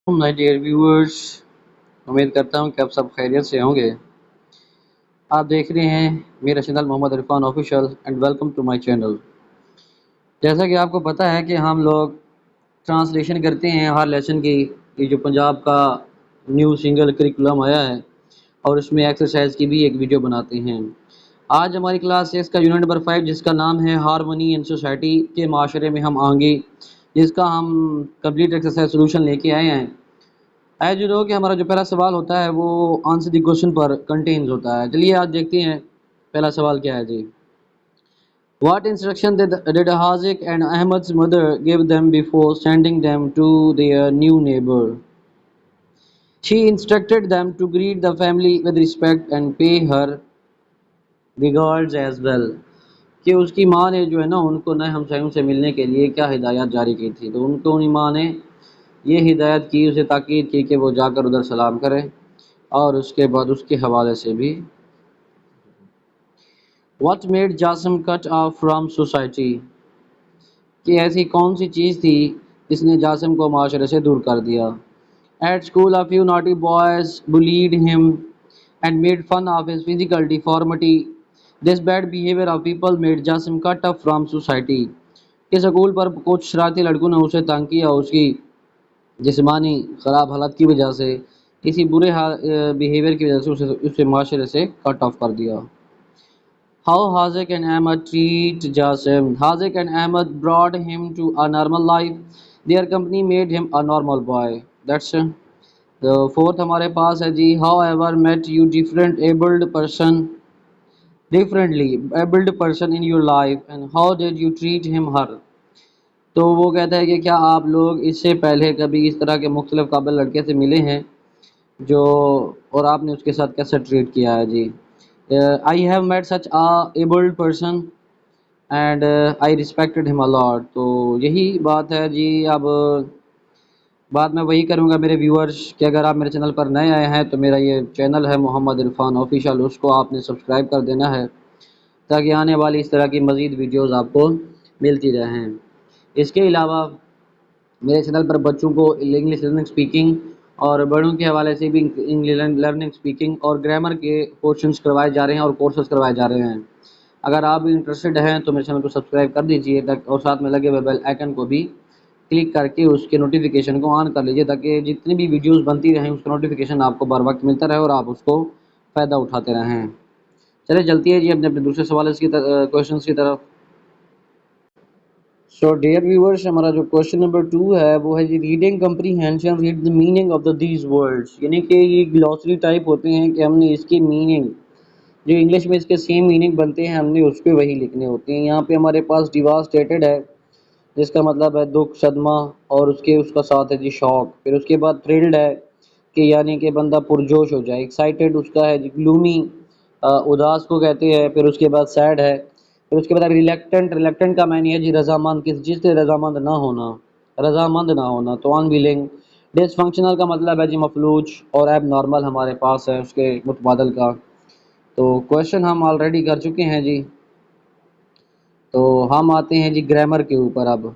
My dear viewers, उम्मीद करता हूँ कि आप सब खैरियत से होंगे। आप देख रहे हैं मेरा channel Mohammad Irfan official and welcome to my channel. जैसा कि आपको पता है कि हम लोग ट्रांसलेशन करते हैं हर लेसन की। ये जो पंजाब का न्यू सिंगल करिकुलम आया है और उसमें एक्सरसाइज की भी एक वीडियो बनाते हैं। आज हमारी क्लास 6 का यूनिट नंबर 5 जिसका नाम है हारमोनी इन सोसाइटी के माशरे में हम आएंगे, जिसका हम कंप्लीट एक्सरसाइज सोल्यूशन लेके आए हैं। एज यू नो कि हमारा जो पहला सवाल होता है वो आंसर द क्वेश्चन पर कंटेन्स होता है। चलिए आज देखते हैं पहला सवाल क्या है जी। What instruction did Hazik and Ahmed's mother give them before sending them to their new neighbor? She instructed them to greet the family with respect and pay her regards as well। कि उसकी माँ ने जो है ना उनको नए हमसायों से मिलने के लिए क्या हिदायत जारी की थी, तो उनको उन्हीं माँ ने ये हिदायत की, उसे ताकीद की कि वो जाकर उधर सलाम करे और उसके बाद उसके हवाले से भी। What made Jasim cut off from society? कि ऐसी कौन सी चीज़ थी जिसने जासिम को माशरे से दूर कर दिया। At school, a few naughty boys bullied him and made fun of his physical deformity. This bad behavior of people made Jasim cut off from society. कि स्कूल पर कुछ शरारती लड़कों ने उसे तंग किया, उसकी जिस्मानी ख़राब हालत की वजह से, किसी बुरे बिहेवियर की वजह से उसे माशरे से कट ऑफ कर दिया। How Haziq and Ahmed treat Jasim. Haziq and Ahmed brought him to a normal life. Their company made him a normal boy. That's the fourth हमारे पास है जी। However, met you abled person in your life and how did you treat him her? तो वो कहता है कि क्या आप लोग इससे पहले कभी इस तरह के मुख्तलिफ काबिल लड़के से मिले हैं जो, और आपने उसके साथ कैसे ट्रीट किया है जी। I have met such a abled person and I respected him a lot. तो यही बात है जी। अब बात मैं वही करूँगा मेरे व्यूअर्स कि अगर आप मेरे चैनल पर नए आए हैं तो मेरा ये चैनल है मोहम्मद इरफान ऑफिशियल, उसको आपने सब्सक्राइब कर देना है ताकि आने वाली इस तरह की मज़ीद वीडियोस आपको मिलती रहें। इसके अलावा मेरे चैनल पर बच्चों को इंग्लिश लर्निंग स्पीकिंग और बड़ों के हवाले से भी इंग्लिश लर्निंग स्पीकिंग और ग्रामर के पोर्शंस करवाए जा रहे हैं और कोर्सेज करवाए जा रहे हैं। अगर आप भी इंटरेस्टेड हैं तो मेरे चैनल को सब्सक्राइब कर दीजिए और साथ में लगे हुए बेल आइकन को भी क्लिक करके उसके नोटिफिकेशन को ऑन कर लीजिए ताकि जितनी भी वीडियोस बनती रहें उसका नोटिफिकेशन आपको बर वक्त मिलता रहे और आप उसको फ़ायदा उठाते रहें। चलिए चलती है जी अपने अपने दूसरे सवाल की क्वेश्चन की तरफ। सो डियर व्यूअर्स, हमारा जो क्वेश्चन नंबर 2 है वो है जी reading comprehension, read the meaning of the these words. यानी कि ये ग्लॉसरी टाइप होते हैं कि हमने इसकी मीनिंग जो इंग्लिश में इसके सेम मीनिंग बनते हैं हमने उस पर वही लिखने होते हैं। यहाँ पे हमारे पास डिवास्टेटेड है जिसका मतलब है दुख सदमा, और उसका साथ है जी शौक। फिर उसके बाद थ्रिल्ड है कि यानी कि बंदा पुरजोश हो जाए। एक्साइटेड उसका है जी ग्लूमी, उदास को कहते हैं। फिर उसके बाद सैड है। फिर उसके बाद रिलेक्टेंट, रिलेक्टेंट का मानी है जी रजामंद, किस चीज़ से रजामंद ना होना, रजामंद ना होना। तो अनविलिंग। डिसफंक्शनल का मतलब है जी मफलूज, और एब नॉर्मल हमारे पास है उसके मुतबादल का। तो क्वेश्चन हम ऑलरेडी कर चुके हैं जी। तो हम आते हैं जी ग्रामर के ऊपर। अब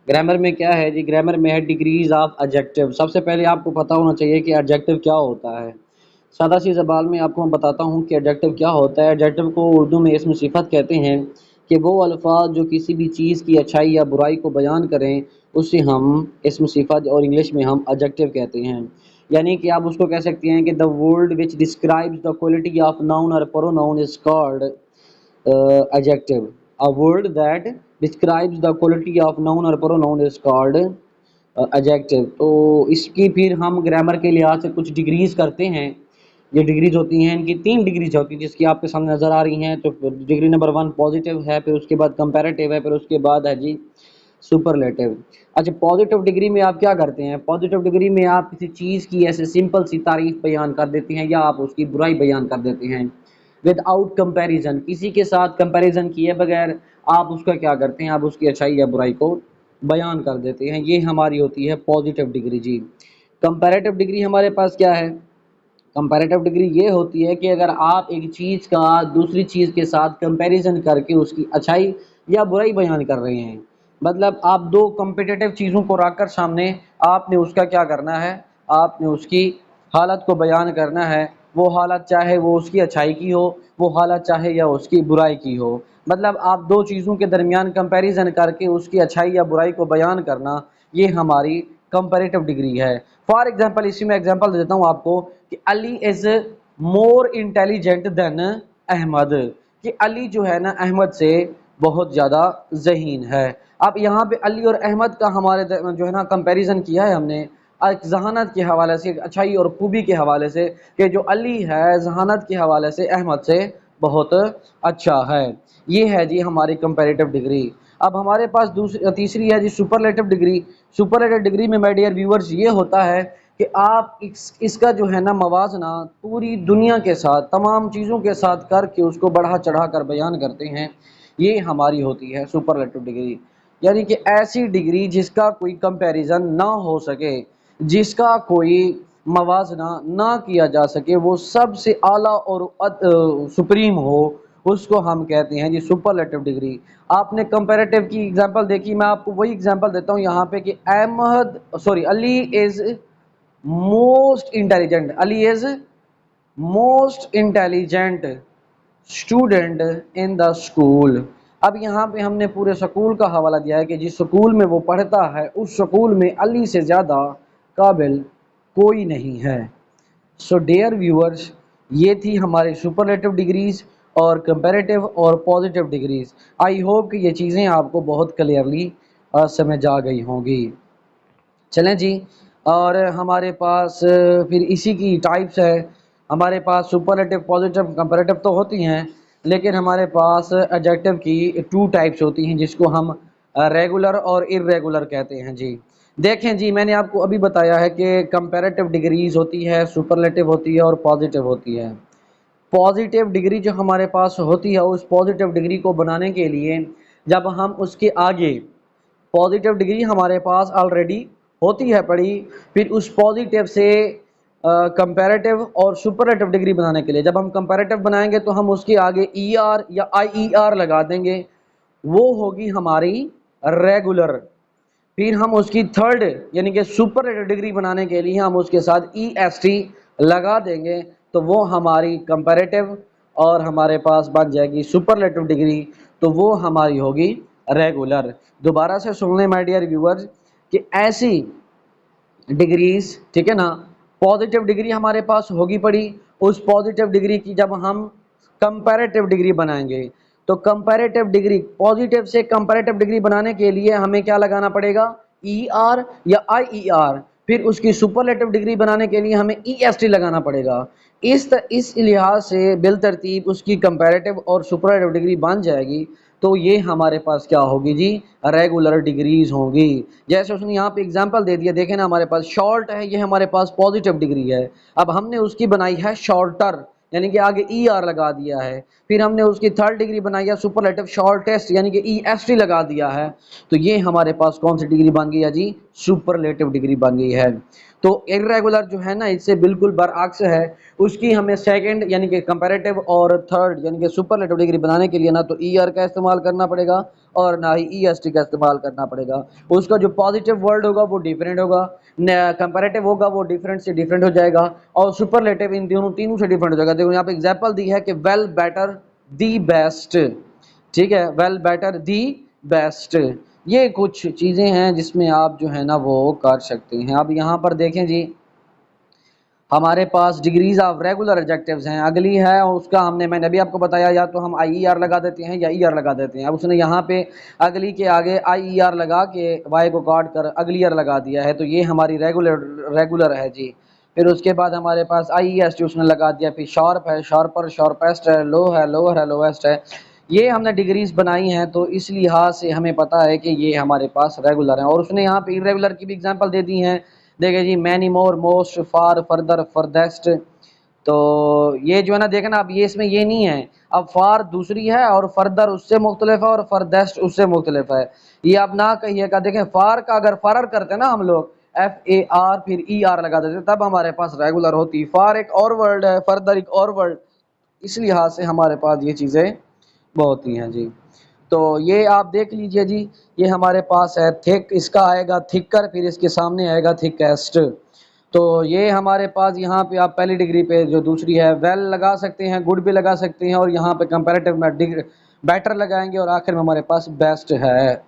ग्रामर में क्या है जी, ग्रामर में है डिग्रीज ऑफ एडजेक्टिव। सबसे पहले आपको पता होना चाहिए कि एडजेक्टिव क्या होता है। सादा सी ज़बान में आपको मैं बताता हूँ कि एडजेक्टिव क्या होता है। एडजेक्टिव को उर्दू में इसम सिफत कहते हैं कि वो अल्फाज जो किसी भी चीज़ की अच्छाई या बुराई को बयान करें उसे हम इसम सिफत और इंग्लिश में हम एडजेक्टिव कहते हैं। यानी कि आप उसको कह सकते हैं कि the word which describes the quality of noun और pronoun is called adjective. A word that describes the quality of noun or pronoun is called adjective। तो इसकी फिर हम ग्रामर के लिहाज से कुछ डिग्रीज करते हैं। ये डिग्रीज होती हैं, इनकी 3 डिग्रीज होती हैं जिसकी आपके सामने नज़र आ रही हैं। तो डिग्री नंबर 1 पॉजिटिव है, फिर उसके बाद कंपैरेटिव है, फिर उसके बाद है जी सुपरलेटिव। अच्छा, पॉजिटिव डिग्री में आप क्या करते हैं? पॉजिटिव डिग्री में आप किसी चीज़ की ऐसे सिंपल सी तारीफ बयान कर देते हैं या आप उसकी बुराई बयान कर देते हैं विदाउट कंपैरिजन, किसी के साथ कंपैरिजन किए बगैर आप उसका क्या करते हैं, आप उसकी अच्छाई या बुराई को बयान कर देते हैं। ये हमारी होती है पॉजिटिव डिग्री जी। कंपैरेटिव डिग्री हमारे पास क्या है? कंपैरेटिव डिग्री ये होती है कि अगर आप एक चीज़ का दूसरी चीज़ के साथ कंपैरिजन करके उसकी अच्छाई या बुराई बयान कर रहे हैं। मतलब आप दो कम्पिटिटिव चीज़ों को रखकर सामने आपने उसका क्या करना है, आपने उसकी हालत को बयान करना है। वो हालत चाहे वो उसकी अच्छाई की हो, वो हालत चाहे या उसकी बुराई की हो। मतलब आप दो चीज़ों के दरमियान कंपैरिजन करके उसकी अच्छाई या बुराई को बयान करना, ये हमारी कंपैरेटिव डिग्री है। फॉर एग्जांपल इसी में एग्जांपल देता हूँ आपको कि Ali is more intelligent than Ahmad, कि अली जो है ना अहमद से बहुत ज़्यादा ज़हीन है। अब यहाँ पे अली और अहमद का हमारे जो है ना कंपैरिजन किया है हमने एक जहानत के हवाले से, एक अच्छाई और खूबी के हवाले से, कि जो अली है जहानत के हवाले से अहमद से बहुत अच्छा है। ये है जी हमारी कंपैरेटिव डिग्री। अब हमारे पास दूसरी तीसरी है जी सुपरलेटिव डिग्री। सुपरलेटिव डिग्री में माय डियर व्यूअर्स ये होता है कि आप इसका जो है ना मवाजना पूरी दुनिया के साथ तमाम चीज़ों के साथ करके उसको बढ़ा चढ़ा कर बयान करते हैं। ये हमारी होती है सुपरलेटिव डिग्री, यानी कि ऐसी डिग्री जिसका कोई कंपैरिजन ना हो सके, जिसका कोई मवाजना ना किया जा सके, वो सबसे आला और सुप्रीम हो, उसको हम कहते हैं जी सुपरलेटिव डिग्री। आपने कंपैरेटिव की एग्जांपल देखी, मैं आपको वही एग्जांपल देता हूँ यहाँ पे कि Ali is most intelligent, Ali is most intelligent student in the school. अब यहाँ पे हमने पूरे स्कूल का हवाला दिया है कि जिस स्कूल में वो पढ़ता है उस स्कूल में अली से ज़्यादा काबिल कोई नहीं है। सो डियर व्यूअर्स, ये थी हमारी सुपरलेटिव डिग्रीज और कंपैरेटिव और पॉजिटिव डिग्रीज। आई होप कि ये चीज़ें आपको बहुत क्लियरली समझ आ गई होंगी। चलें जी, और हमारे पास फिर इसी की टाइप्स है। हमारे पास सुपरलेटिव पॉजिटिव कंपैरेटिव तो होती हैं, लेकिन हमारे पास एडजेक्टिव की टू टाइप्स होती हैं जिसको हम रेगुलर और इर्रेगुलर कहते हैं जी। देखें जी, मैंने आपको अभी बताया है कि कंपैरेटिव डिग्रीज होती है, सुपरलेटिव होती है और पॉजिटिव होती है। पॉजिटिव डिग्री जो हमारे पास होती है, उस पॉजिटिव डिग्री को बनाने के लिए जब हम उसके आगे पॉजिटिव डिग्री हमारे पास ऑलरेडी होती है पड़ी, फिर उस पॉजिटिव से कंपैरेटिव और सुपरलेटिव डिग्री बनाने के लिए जब हम कंपैरेटिव बनाएंगे तो हम उसके आगे ई आर या आई ई आर लगा देंगे, वो होगी हमारी रेगुलर। फिर हम उसकी थर्ड यानी कि सुपरलेटिव डिग्री बनाने के लिए हम उसके साथ ई एस टी लगा देंगे, तो वो हमारी कंपैरेटिव और हमारे पास बन जाएगी सुपरलेटिव डिग्री, तो वो हमारी होगी रेगुलर। दोबारा से सुन लें माय डियर व्यूअर्स कि ऐसी डिग्रीज, ठीक है ना, पॉजिटिव डिग्री हमारे पास होगी पड़ी, उस पॉजिटिव डिग्री की जब हम कंपैरेटिव डिग्री बनाएंगे तो कंपैरेटिव डिग्री पॉजिटिव से कंपैरेटिव डिग्री बनाने के लिए हमें क्या लगाना पड़ेगा, ई आर या आई ई आर। फिर उसकी सुपरलेटिव डिग्री बनाने के लिए हमें ई एस टी लगाना पड़ेगा। इस लिहाज से बिल तरतीब उसकी कंपैरेटिव और सुपरलेटिव डिग्री बन जाएगी, तो ये हमारे पास क्या होगी जी, रेगुलर डिग्रीज होंगी। जैसे उसने यहाँ पे एग्जांपल दे दिया, देखें ना, हमारे पास शॉर्ट है, ये हमारे पास पॉजिटिव डिग्री है। अब हमने उसकी बनाई है शॉर्टर, यानी कि आगे ई आर लगा दिया है। फिर हमने उसकी थर्ड डिग्री बनाई है सुपरलेटिव शॉर्टेस्ट, यानी कि ई एस टी लगा दिया है। तो ये हमारे पास कौन सी डिग्री बन गई है जी, सुपरलेटिव डिग्री बन गई है। तो इर्रेगुलर जो है ना इससे बिल्कुल बरअक्स है, उसकी हमें सेकंड यानी कि कंपैरेटिव और थर्ड यानी कि सुपरलेटिव डिग्री बनाने के लिए ना तो ई आर का इस्तेमाल करना पड़ेगा और ना ही ई एस टी का इस्तेमाल करना पड़ेगा। उसका जो पॉजिटिव वर्ड होगा वो डिफरेंट होगा, कंपैरेटिव होगा वो डिफरेंट से डिफरेंट हो जाएगा, और सुपरलेटिव इन दोनों तीनों से डिफरेंट हो जाएगा। देखो यहाँ पे एग्जांपल दी है कि वेल बेटर दी बेस्ट, ठीक है, वेल बेटर दी बेस्ट। ये कुछ चीज़ें हैं जिसमें आप जो है ना वो कर सकते हैं। अब यहाँ पर देखें जी, हमारे पास डिग्रीज ऑफ रेगुलर एडजेक्टिव्स हैं। अगली है उसका मैंने अभी आपको बताया, या तो हम आई ई आर लगा देते हैं या ई आर लगा देते हैं। अब उसने यहाँ पे अगली के आगे आई ई आर लगा के वाई को काट कर अगली आर लगा दिया है, तो ये हमारी रेगुलर है जी। फिर उसके बाद हमारे पास आई ई एस टी उसने लगा दिया, फिर शार्प है, शार्पर, शार्पेस्ट है, लो है, लोअर है, लोवेस्ट है। ये हमने डिग्रीज बनाई हैं, तो इस लिहाज से हमें पता है कि ये हमारे पास रेगुलर हैं। और उसने यहाँ पे इरेगुलर की भी एग्जांपल दे दी हैं। देखिए जी, मैनी मोर, मोस्ट, फार, फर्दर, फर्देस्ट। तो ये जो है ना, देखे ना, अब ये इसमें ये नहीं है, अब फार दूसरी है और फर्दर उससे मुख्तलिफ है और फर्देस्ट उससे मुख्तलिफ है। ये आप ना कहिएगा, देखें फार का अगर फरर करते ना हम लोग एफ ए आर फिर ई आर लगा देते तब हमारे पास रेगुलर होती। फार एक और वर्ड है, फर्दर एक और वर्ड, इस लिहाज से हमारे पास ये चीज़ें बहुत ही हैं जी। तो ये आप देख लीजिए जी, ये हमारे पास है थिक, इसका आएगा थिकर, फिर इसके सामने आएगा थिकेस्ट। तो ये हमारे पास यहाँ पे आप पहली डिग्री पे जो दूसरी है वेल लगा सकते हैं, गुड भी लगा सकते हैं, और यहाँ पे कंपैरेटिव में बेटर लगाएंगे, और आखिर में हमारे पास बेस्ट है।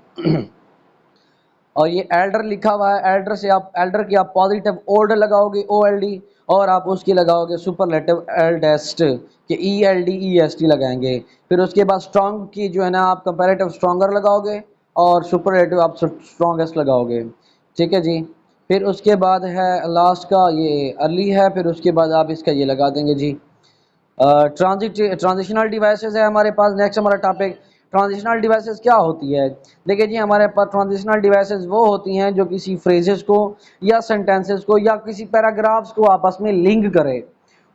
और ये एल्डर लिखा हुआ है, एल्डर से आप एल्डर की आप पॉजिटिव ओल्ड लगाओगे OLD, और आप उसकी लगाओगे सुपरलेटिव एल्डेस्ट के ELDEST लगाएंगे। फिर उसके बाद स्ट्रॉन्ग की जो है ना आप कंपैरेटिव स्ट्रॉन्गर लगाओगे, और सुपरलेटिव आप स्ट्रॉन्गेस्ट लगाओगे। ठीक है जी। फिर उसके बाद है लास्ट का ये अर्ली है, फिर उसके बाद आप इसका ये लगा देंगे जी। ट्रांजिशनल डिवाइसेस है हमारे पास। नेक्स्ट हमारा टॉपिक ट्रांजिशनल डिवाइसेस क्या होती है। देखिए जी, हमारे पास ट्रांजिशनल डिवाइसेस वो होती हैं जो किसी फ्रेजेस को या सेंटेंसेस को या किसी पैराग्राफ्स को आपस में लिंक करे,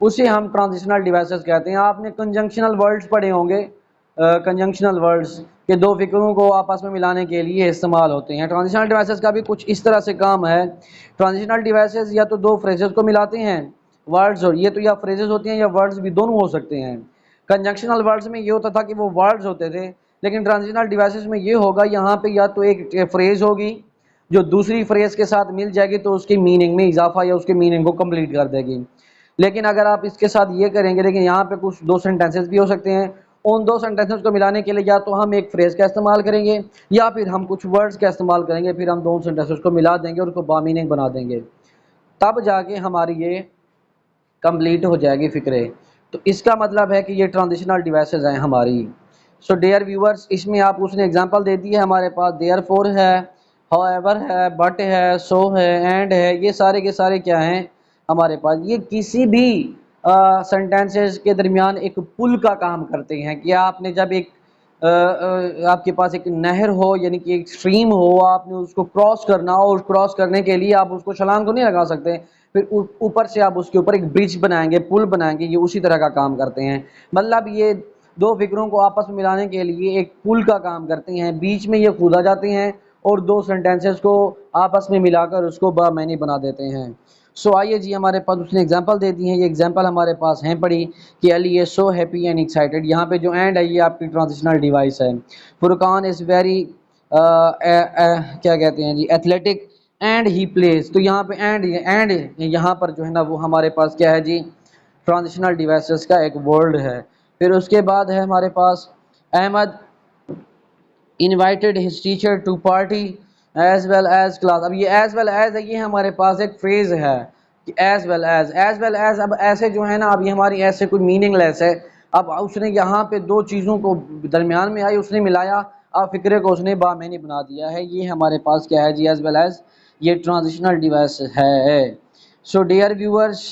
उसे हम ट्रांजिशनल डिवाइसेस कहते हैं। आपने कंजंक्शनल वर्ड्स पढ़े होंगे, कंजंक्शनल वर्ड्स के दो फिक्रों को आपस में मिलाने के लिए इस्तेमाल होते हैं। ट्रांजिशनल डिवाइसेस का भी कुछ इस तरह से काम है। ट्रांजिशनल डिवाइसेस या तो दो फ्रेजेस को मिलाते हैं, वर्ड्स, और ये तो या फ्रेजेस होती हैं या वर्ड्स भी दोनों हो सकते हैं। कंजंक्शनल वर्ड्स में ये होता था कि वो वर्ड्स होते थे, लेकिन ट्रांजिशनल डिवाइसेस में ये होगा यहाँ पे या तो एक फ्रेज होगी जो दूसरी फ्रेज के साथ मिल जाएगी तो उसकी मीनिंग में इजाफा या उसके मीनिंग को कंप्लीट कर देगी। लेकिन अगर आप इसके साथ ये करेंगे, लेकिन यहाँ पे कुछ दो सेंटेंसेस भी हो सकते हैं, उन दो सेंटेंसेस को मिलाने के लिए या तो हम एक फ्रेज का इस्तेमाल करेंगे या फिर हम कुछ वर्ड्स का इस्तेमाल करेंगे, फिर हम दोनों सेंटेंसेस को मिला देंगे और उसको बामीनिंग बना देंगे, तब जाके हमारी ये कंप्लीट हो जाएगी फिक्रे। तो इसका मतलब है कि ये ट्रांजिशनल डिवाइसेस हैं हमारी। सो डियर व्यूअर्स, इसमें आप उसने एग्जांपल दे दी है हमारे पास, देयरफॉर है, हाउएवर है, बट है, सो है, एंड है, ये सारे के सारे क्या हैं हमारे पास, ये किसी भी सेंटेंसेस के दरमियान एक पुल का काम करते हैं। कि आपने जब एक आपके पास एक नहर हो, यानी कि एक स्ट्रीम हो, आपने उसको क्रॉस करना हो, और क्रॉस करने के लिए आप उसको छलांग तो नहीं लगा सकते, फिर ऊपर से आप उसके ऊपर एक ब्रिज बनाएंगे, पुल बनाएंगे, ये उसी तरह का काम करते हैं। मतलब ये दो फिक्रों को आपस में मिलाने के लिए एक पुल का काम करते हैं, बीच में ये कूदा जाते हैं और दो सेंटेंसेस को आपस में मिलाकर उसको बामानी बना देते हैं। सो आइए जी, हमारे पास उसने एग्जांपल दे दी है, ये एग्जांपल हमारे पास हैं पड़ी कि Ali is so happy and excited. यहाँ पे जो एंड है ये आपकी ट्रांजिशनल डिवाइस है। फुरकान इज़ वेरी क्या कहते हैं जी, एथलेटिक एंड ही प्लेज। तो यहाँ पे एंड यहाँ पर जो है ना वो हमारे पास क्या है जी, ट्रांजिशनल डिवाइसेस का एक वर्ड है। फिर उसके बाद है हमारे पास Ahmed invited his teacher to party as well as class. अब ये एज वेल एज है, ये हमारे पास एक फ्रेज है कि एज वेल एज। अब ऐसे जो है ना, अब ये हमारी ऐसे कोई मीनिंगलेस है। अब उसने यहाँ पे दो चीज़ों को दरमियान में आई, उसने मिलाया, अब फिक्रे को उसने बामैनी बना दिया है। ये हमारे पास क्या है जी, एज वेल एज, ये ट्रांजिशनल डिवाइस है। सो डियर व्यूअर्स,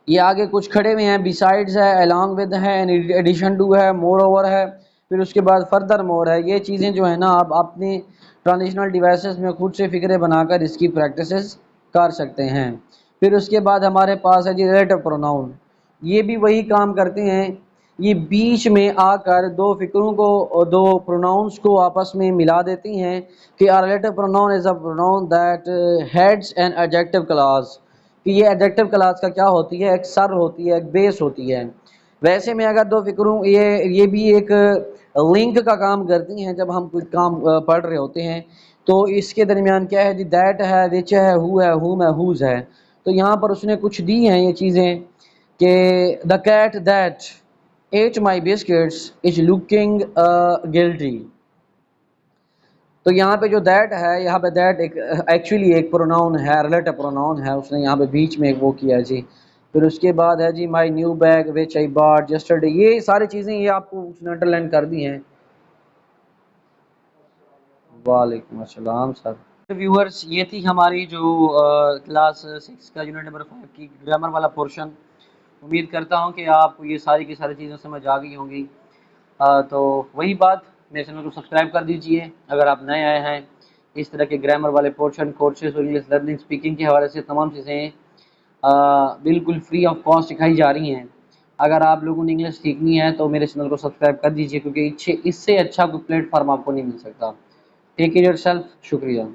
ये आगे कुछ खड़े हुए हैं, बिसाइड्स है, अलॉन्ग विद है, एडिशन टू है, मोर ओवर है, फिर उसके बाद फर्दर मोर है। ये चीज़ें जो है ना आप अपनी ट्रांजिशनल डिवाइसेस में खुद से फिक्रे बनाकर इसकी प्रैक्टिसेस कर सकते हैं। फिर उसके बाद हमारे पास है जी रिलेटिव प्रोनाउन। ये भी वही काम करते हैं, ये बीच में आकर दो फिक्रों को और दो प्रोनाउंस को आपस में मिला देती हैं कि relative pronoun is a pronoun that heads an adjective class. कि ये एडजेक्टिव क्लास का क्या होती है, एक सर होती है, एक बेस होती है। वैसे में अगर दो फिक्रों ये भी एक लिंक का काम करती हैं। जब हम कुछ काम पढ़ रहे होते हैं तो इसके दरमियान क्या है जी, दैट है, विच है, हु है, हुम है, हुज है। तो यहाँ पर उसने कुछ दी हैं ये चीज़ें कि the cat that ate my biscuits is looking guilty. तो यहाँ पे जो दैट है, यहाँ पे दैट एक एक्चुअली एक प्रोनाउन है, रिलेटिव प्रोनाउन है, उसने यहाँ पे बीच में एक वो किया जी। फिर उसके बाद है जी my new bag which I bought yesterday. ये सारी चीज़ें ये आपको उसने अंडरलाइन कर दी हैं। वालेकुम अस्सलाम सर। व्यूअर्स, ये थी हमारी जो क्लास 6 का यूनिट नंबर 5 की ग्रामर वाला पोर्शन। उम्मीद करता हूँ कि आपको ये सारी की सारी चीज़ें समझ आ गई होंगी। तो वही बात, मेरे चैनल को सब्सक्राइब कर दीजिए अगर आप नए आए हैं। इस तरह के ग्रामर वाले पोर्शन, कोर्सेज और इंग्लिश लर्निंग स्पीकिंग के हवाले से तमाम चीज़ें बिल्कुल फ्री ऑफ कॉस्ट सिखाई जा रही हैं। अगर आप लोगों ने इंग्लिश सीखनी है तो मेरे चैनल को सब्सक्राइब कर दीजिए, क्योंकि इससे अच्छा कोई प्लेटफॉर्म आपको नहीं मिल सकता। टेक केयर योरसेल्फ, शुक्रिया।